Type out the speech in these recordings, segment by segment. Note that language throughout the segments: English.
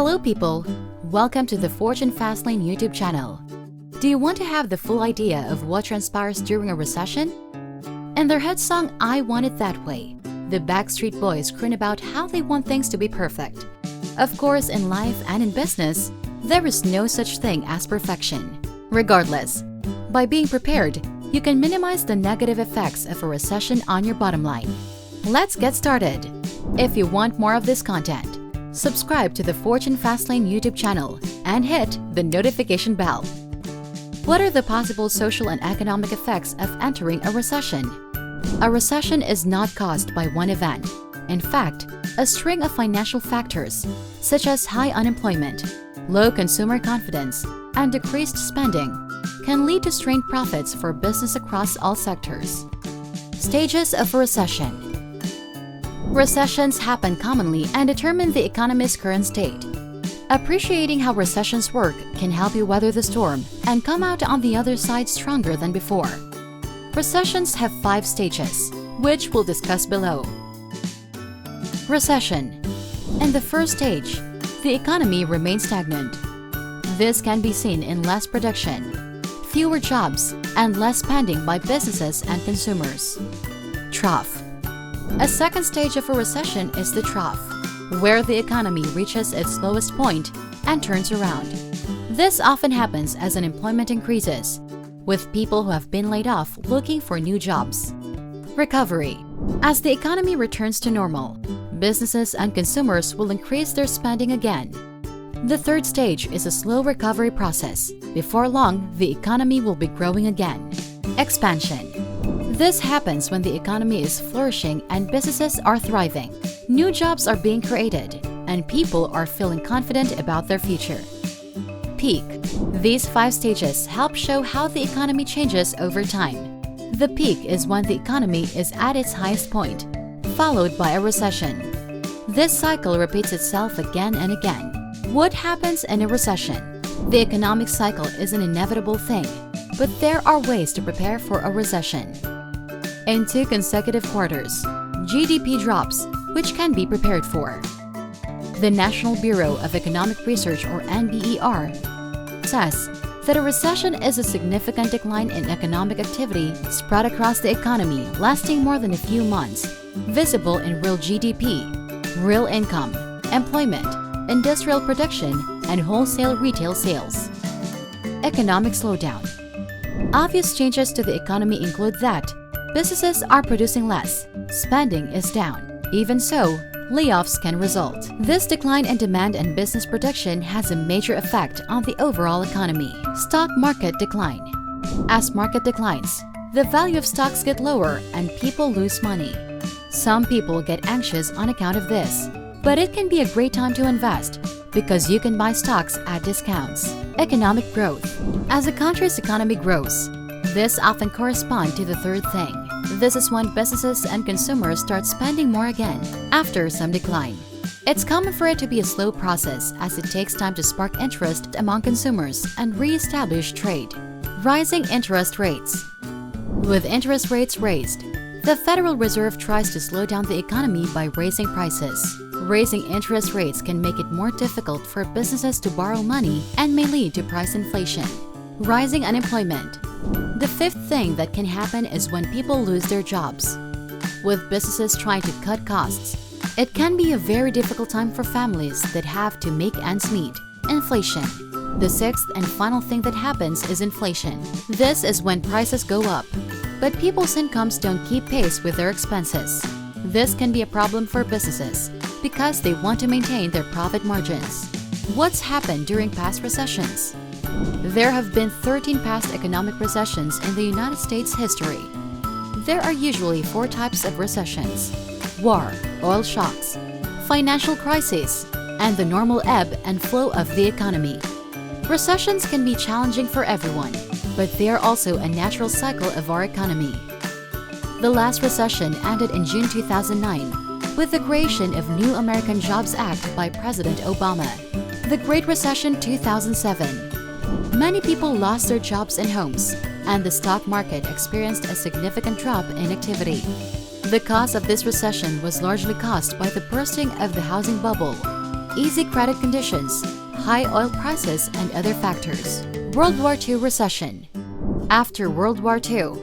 Hello people, welcome to the Fortune Fastlane YouTube channel. Do you want to have the full idea of what transpires during a recession? In their hit song I Want It That Way, the Backstreet Boys croon about how they want things to be perfect. Of course, in life and in business, there is no such thing as perfection. Regardless, by being prepared, you can minimize the negative effects of a recession on your bottom line. Let's get started. If you want more of this content, subscribe to the Fortune Fastlane YouTube channel and hit the notification bell. What are the possible social and economic effects of entering a recession? A recession is not caused by one event. In fact, a string of financial factors, such as high unemployment, low consumer confidence, and decreased spending, can lead to strained profits for business across all sectors. Stages of a recession. Recessions happen commonly and determine the economy's current state. Appreciating how recessions work can help you weather the storm and come out on the other side stronger than before. Recessions have 5 stages, which we'll discuss below. Recession. In the first stage, the economy remains stagnant. This can be seen in less production, fewer jobs, and less spending by businesses and consumers. Trough. A second stage of a recession is the trough, where the economy reaches its lowest point and turns around. This often happens as unemployment increases, with people who have been laid off looking for new jobs. Recovery. As the economy returns to normal, businesses and consumers will increase their spending again. The third stage is a slow recovery process. Before long, the economy will be growing again. Expansion. This happens when the economy is flourishing and businesses are thriving. New jobs are being created, and people are feeling confident about their future. Peak. These 5 stages help show how the economy changes over time. The peak is when the economy is at its highest point, followed by a recession. This cycle repeats itself again and again. What happens in a recession? The economic cycle is an inevitable thing, but there are ways to prepare for a recession. In 2 consecutive quarters, GDP drops, which can be prepared for. The National Bureau of Economic Research, or NBER, says that a recession is a significant decline in economic activity spread across the economy lasting more than a few months, visible in real GDP, real income, employment, industrial production, and wholesale retail sales. Economic slowdown. Obvious changes to the economy include that businesses are producing less, spending is down. Even so, layoffs can result. This decline in demand and business production has a major effect on the overall economy. Stock market decline. As market declines, the value of stocks get lower and people lose money. Some people get anxious on account of this, but it can be a great time to invest because you can buy stocks at discounts. Economic growth. As a country's economy grows, this often corresponds to the third thing. This is when businesses and consumers start spending more again after some decline. It's common for it to be a slow process as it takes time to spark interest among consumers and re-establish trade. Rising interest rates. With interest rates raised, the Federal Reserve tries to slow down the economy by raising prices. Raising interest rates can make it more difficult for businesses to borrow money and may lead to price inflation. Rising unemployment. The fifth thing that can happen is when people lose their jobs. With businesses trying to cut costs, it can be a very difficult time for families that have to make ends meet. Inflation. The sixth and final thing that happens is inflation. This is when prices go up, but people's incomes don't keep pace with their expenses. This can be a problem for businesses because they want to maintain their profit margins. What's happened during past recessions? There have been 13 past economic recessions in the United States history. There are usually 4 types of recessions: war, oil shocks, financial crises, and the normal ebb and flow of the economy. Recessions can be challenging for everyone, but they are also a natural cycle of our economy. The last recession ended in June 2009 with the creation of New American Jobs Act by President Obama. The Great Recession 2007. Many people lost their jobs and homes, and the stock market experienced a significant drop in activity. The cause of this recession was largely caused by the bursting of the housing bubble. easy credit conditions, high oil prices, and other factors. World War II recession. After World War II,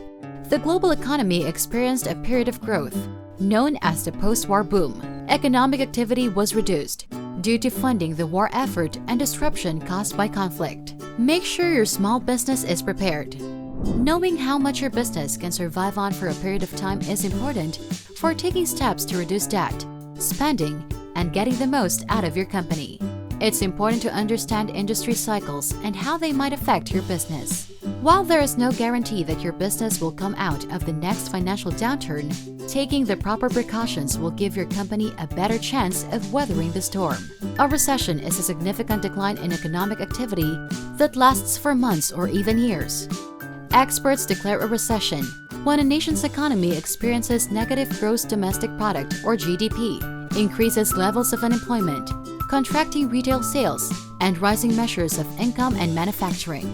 the global economy experienced a period of growth known as the post-war boom. Economic activity was reduced due to funding the war effort and disruption caused by conflict. Make sure your small business is prepared. Knowing how much your business can survive on for a period of time is important for taking steps to reduce debt, spending, and getting the most out of your company. It's important to understand industry cycles and how they might affect your business. While there is no guarantee that your business will come out of the next financial downturn, taking the proper precautions will give your company a better chance of weathering the storm. A recession is a significant decline in economic activity that lasts for months or even years. Experts declare a recession when a nation's economy experiences negative gross domestic product or GDP, increases levels of unemployment, contracting retail sales, and rising measures of income and manufacturing.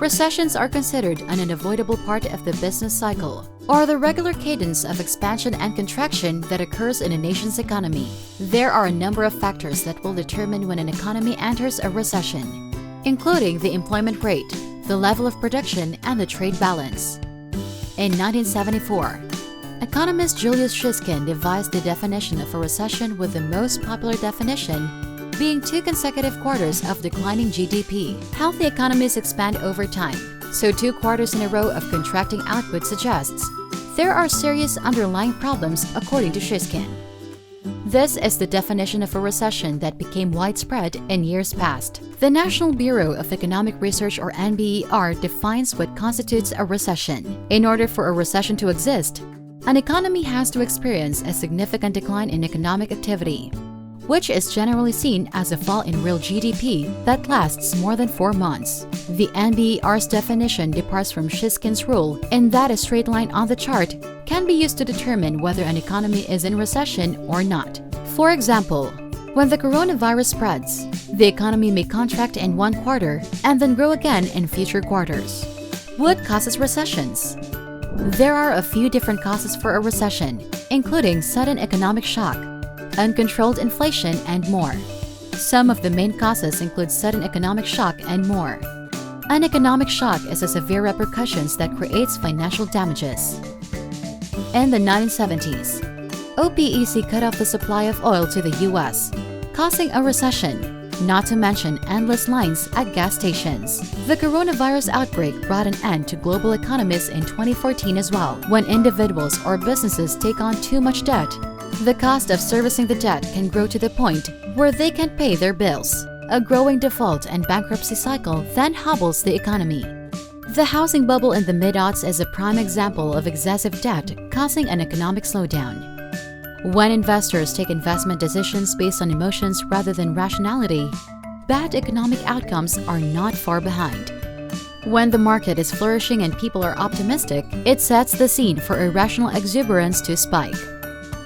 Recessions are considered an unavoidable part of the business cycle, or the regular cadence of expansion and contraction that occurs in a nation's economy. There are a number of factors that will determine when an economy enters a recession, including the employment rate, the level of production, and the trade balance. In 1974, economist Julius Shiskin devised the definition of a recession, with the most popular definition being 2 consecutive quarters of declining GDP. Healthy economies expand over time, so 2 quarters in a row of contracting output suggests there are serious underlying problems, according to Shiskin. This is the definition of a recession that became widespread in years past. The National Bureau of Economic Research, or NBER, defines what constitutes a recession. In order for a recession to exist, an economy has to experience a significant decline in economic activity, which is generally seen as a fall in real GDP that lasts more than 4 months. The NBER's definition departs from Shiskin's rule in that a straight line on the chart can be used to determine whether an economy is in recession or not. For example, when the coronavirus spreads, the economy may contract in one quarter and then grow again in future quarters. What causes recessions? There are a few different causes for a recession, including sudden economic shock, uncontrolled inflation, and more. Some of the main causes include sudden economic shock and more. An economic shock is a severe repercussions that creates financial damages. In the 1970s, OPEC cut off the supply of oil to the US, causing a recession, not to mention endless lines at gas stations. The coronavirus outbreak brought an end to global economies in 2014 as well. When individuals or businesses take on too much debt, the cost of servicing the debt can grow to the point where they can't pay their bills. A growing default and bankruptcy cycle then hobbles the economy. The housing bubble in the mid-aughts is a prime example of excessive debt causing an economic slowdown. When investors take investment decisions based on emotions rather than rationality, bad economic outcomes are not far behind. When the market is flourishing and people are optimistic, it sets the scene for irrational exuberance to spike.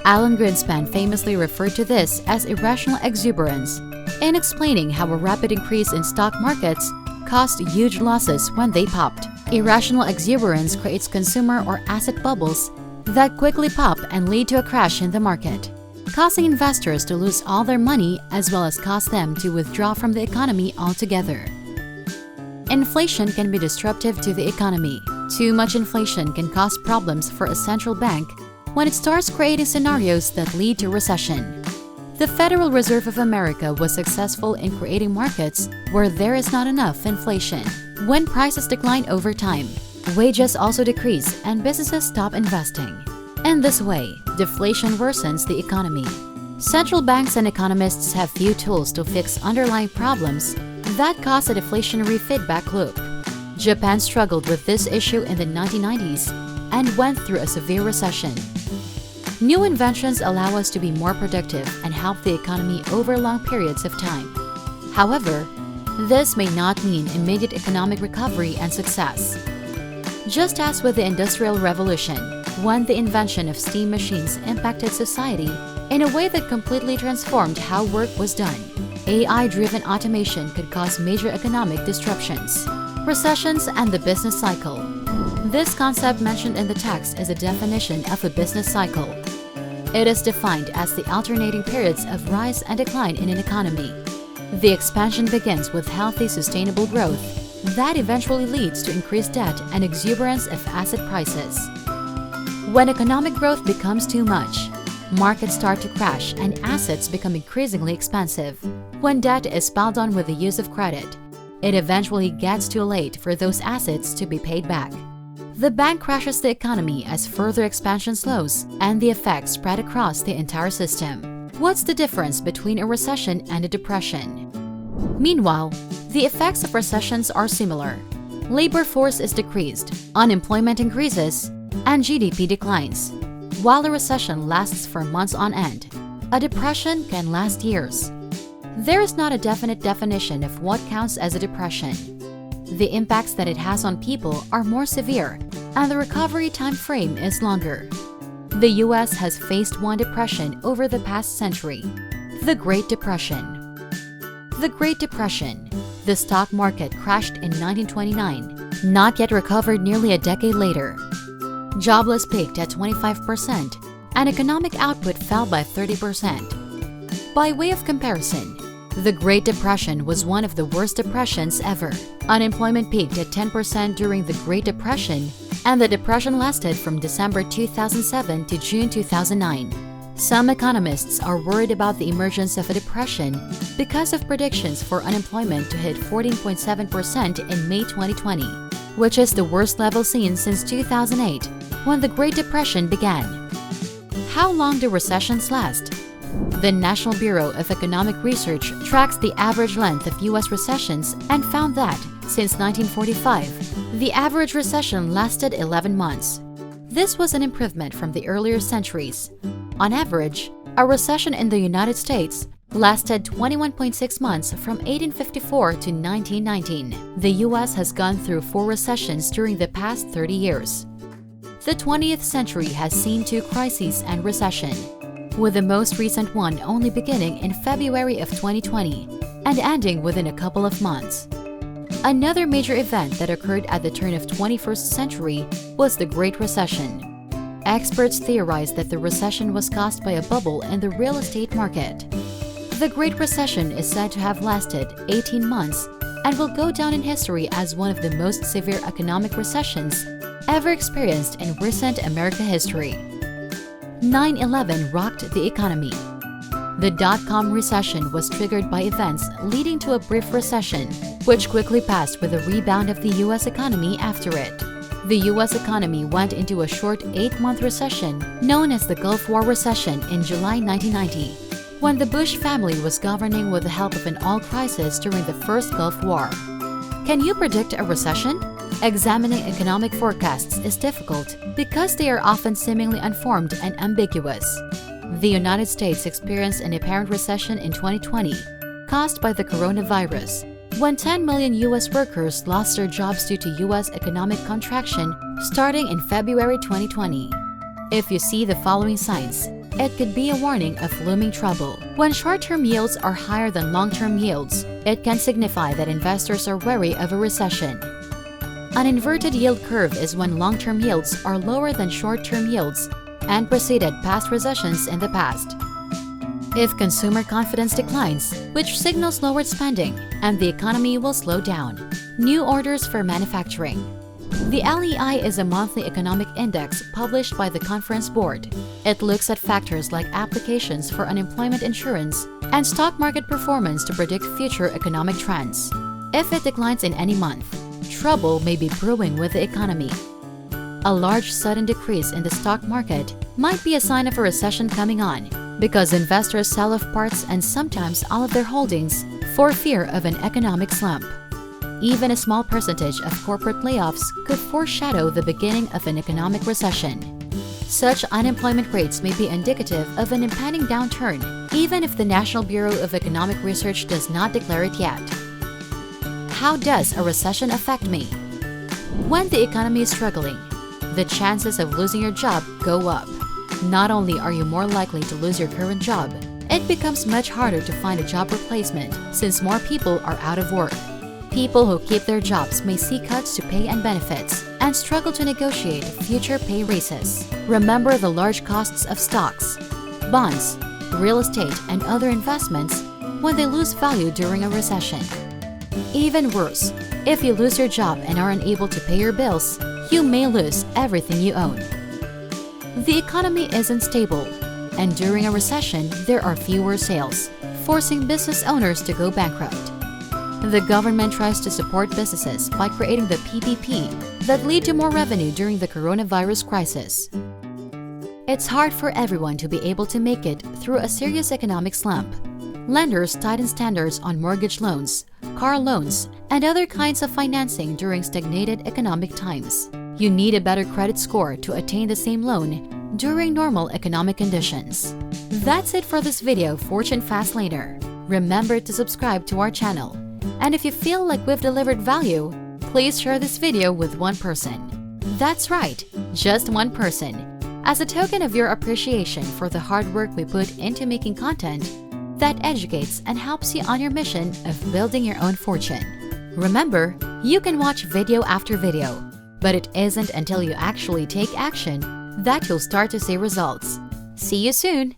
Alan Greenspan famously referred to this as irrational exuberance in explaining how a rapid increase in stock markets caused huge losses when they popped. Irrational exuberance creates consumer or asset bubbles that quickly pop and lead to a crash in the market, causing investors to lose all their money as well as cause them to withdraw from the economy altogether. Inflation can be disruptive to the economy. Too much inflation can cause problems for a central bank when it starts creating scenarios that lead to recession. The Federal Reserve of America was successful in creating markets where there is not enough inflation. When prices decline over time, wages also decrease and businesses stop investing. In this way, deflation worsens the economy. Central banks and economists have few tools to fix underlying problems that cause a deflationary feedback loop. Japan struggled with this issue in the 1990s and went through a severe recession. New inventions allow us to be more productive and help the economy over long periods of time. However, this may not mean immediate economic recovery and success. Just as with the Industrial Revolution, when the invention of steam machines impacted society in a way that completely transformed how work was done, AI-driven automation could cause major economic disruptions. Recessions and the business cycle. This concept mentioned in the text is a definition of a business cycle. It is defined as the alternating periods of rise and decline in an economy. The expansion begins with healthy, sustainable growth that eventually leads to increased debt and exuberance of asset prices. When economic growth becomes too much, markets start to crash and assets become increasingly expensive. When debt is piled on with the use of credit, it eventually gets too late for those assets to be paid back. The bank crashes the economy as further expansion slows and the effects spread across the entire system. What's the difference between a recession and a depression? Meanwhile, the effects of recessions are similar. Labor force is decreased, unemployment increases, and GDP declines. While a recession lasts for months on end, a depression can last years. There is not a definite definition of what counts as a depression. The impacts that it has on people are more severe, and the recovery time frame is longer. The US has faced one depression over the past century, the Great Depression. The Great Depression. The stock market crashed in 1929, not yet recovered nearly a decade later. Jobless peaked at 25%, and economic output fell by 30%. By way of comparison, the Great Depression was one of the worst depressions ever. Unemployment peaked at 10% during the Great Depression, and the depression lasted from December 2007 to June 2009. Some economists are worried about the emergence of a depression because of predictions for unemployment to hit 14.7% in May 2020, which is the worst level seen since 2008, when the Great Depression began. How long do recessions last? The National Bureau of Economic Research tracks the average length of U.S. recessions and found that, since 1945, the average recession lasted 11 months. This was an improvement from the earlier centuries. On average, a recession in the United States lasted 21.6 months from 1854 to 1919. The U.S. has gone through 4 recessions during the past 30 years. The 20th century has seen 2 crises and recession, with the most recent one only beginning in February of 2020 and ending within a couple of months. Another major event that occurred at the turn of 21st century was the Great Recession. Experts theorize that the recession was caused by a bubble in the real estate market. The Great Recession is said to have lasted 18 months and will go down in history as one of the most severe economic recessions ever experienced in recent American history. 9/11 rocked the economy. The dot-com recession was triggered by events leading to a brief recession, which quickly passed with a rebound of the U.S. economy after it. The U.S. economy went into a short 8-month recession known as the Gulf War Recession in July 1990, when the Bush family was governing with the help of an oil crisis during the First Gulf War. Can you predict a recession? Examining economic forecasts is difficult because they are often seemingly unformed and ambiguous. The United States experienced an apparent recession in 2020, caused by the coronavirus, when 10 million U.S. workers lost their jobs due to U.S. economic contraction starting in February 2020. If you see the following signs, it could be a warning of looming trouble. When short-term yields are higher than long-term yields, it can signify that investors are wary of a recession. An inverted yield curve is when long-term yields are lower than short-term yields and preceded past recessions in the past. If consumer confidence declines, which signals lowered spending, and the economy will slow down. New orders for manufacturing. The LEI is a monthly economic index published by the Conference Board. It looks at factors like applications for unemployment insurance and stock market performance to predict future economic trends. If it declines in any month, trouble may be brewing with the economy. A large sudden decrease in the stock market might be a sign of a recession coming on, because investors sell off parts and sometimes all of their holdings for fear of an economic slump. Even a small percentage of corporate layoffs could foreshadow the beginning of an economic recession. Such unemployment rates may be indicative of an impending downturn, even if the National Bureau of Economic Research does not declare it yet. How does a recession affect me? When the economy is struggling, the chances of losing your job go up. Not only are you more likely to lose your current job, it becomes much harder to find a job replacement since more people are out of work. People who keep their jobs may see cuts to pay and benefits and struggle to negotiate future pay raises. Remember the large costs of stocks. bonds, real estate, and other investments when they lose value during a recession. Even worse, if you lose your job and are unable to pay your bills, you may lose everything you own. The economy isn't stable, and during a recession, there are fewer sales, forcing business owners to go bankrupt. The government tries to support businesses by creating the PPP that lead to more revenue during the coronavirus crisis. It's hard for everyone to be able to make it through a serious economic slump. Lenders tighten standards on mortgage loans, car loans, and other kinds of financing during stagnated economic times. You need a better credit score to attain the same loan during normal economic conditions. That's it for this video, Fortune Fastlaner. Remember to subscribe to our channel. And if you feel like we've delivered value, please share this video with one person. That's right, just one person, as a token of your appreciation for the hard work we put into making content that educates and helps you on your mission of building your own fortune. Remember, you can watch video after video, but it isn't until you actually take action that you'll start to see results. See you soon!